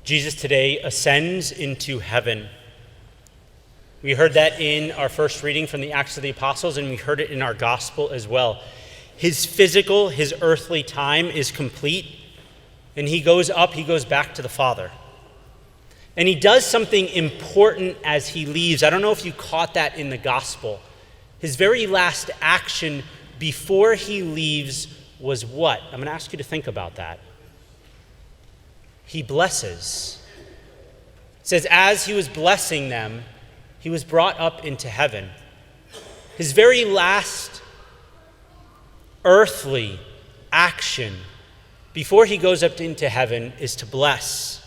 Jesus today ascends into heaven. We heard that in our first reading from the Acts of the Apostles, and we heard it in our gospel as well. His physical, his earthly time is complete, and he goes up, he goes back to the Father. And he does something important as he leaves. I don't know if you caught that in the gospel. His very last action before he leaves was what? I'm going to ask you to think about that. He blesses. It says, as he was blessing them, he was brought up into heaven. His very last earthly action before he goes up into heaven is to bless.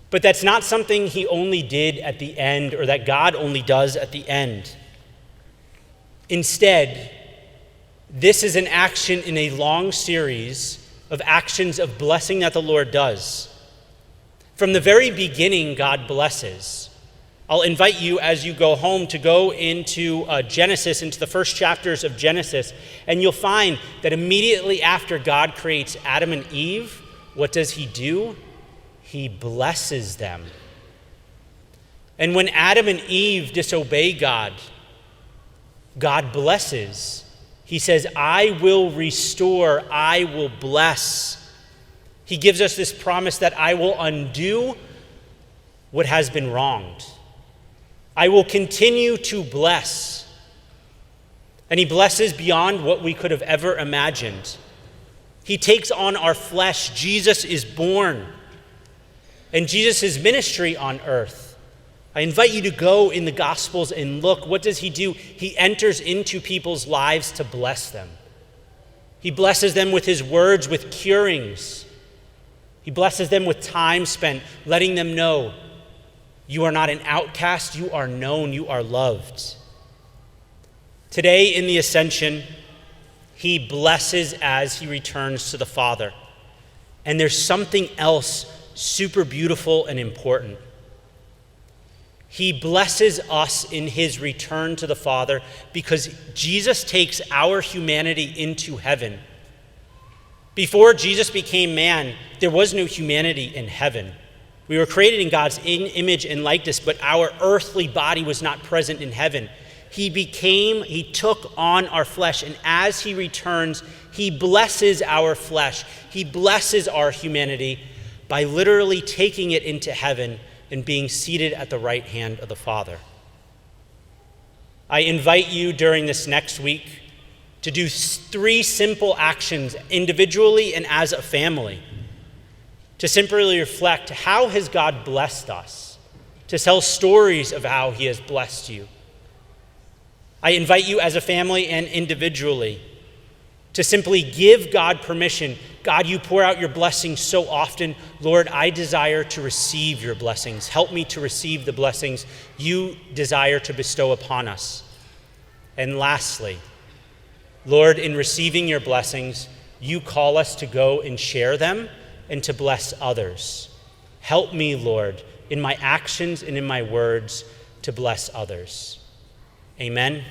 But that's not something he only did at the end, or that God only does at the end. Instead, this is an action in a long series of actions of blessing that the Lord does. From the very beginning, God blesses. I'll invite you as you go home to go into Genesis, into the first chapters of Genesis, and you'll find that immediately after God creates Adam and Eve, what does he do? He blesses them. And when Adam and Eve disobey God, God blesses. He says, I will restore, I will bless. He gives us this promise that I will undo what has been wronged. I will continue to bless. And he blesses beyond what we could have ever imagined. He takes on our flesh. Jesus is born. And Jesus' ministry on earth. I invite you to go in the Gospels and look. What does he do? He enters into people's lives to bless them. He blesses them with his words, with curings. He blesses them with time spent, letting them know you are not an outcast, you are known, you are loved. Today in the Ascension, he blesses as he returns to the Father. And there's something else super beautiful and important. He blesses us in his return to the Father because Jesus takes our humanity into heaven. Before Jesus became man, there was no humanity in heaven. We were created in God's image and likeness, but our earthly body was not present in heaven. He took on our flesh, and as he returns, he blesses our flesh. He blesses our humanity by literally taking it into heaven and being seated at the right hand of the Father. I invite you during this next week to do 3 simple actions individually and as a family. To simply reflect, how has God blessed us? To tell stories of how he has blessed you. I invite you as a family and individually to simply give God permission. God, you pour out your blessings so often. Lord, I desire to receive your blessings. Help me to receive the blessings you desire to bestow upon us. And lastly, Lord, in receiving your blessings, you call us to go and share them and to bless others. Help me, Lord, in my actions and in my words to bless others. Amen.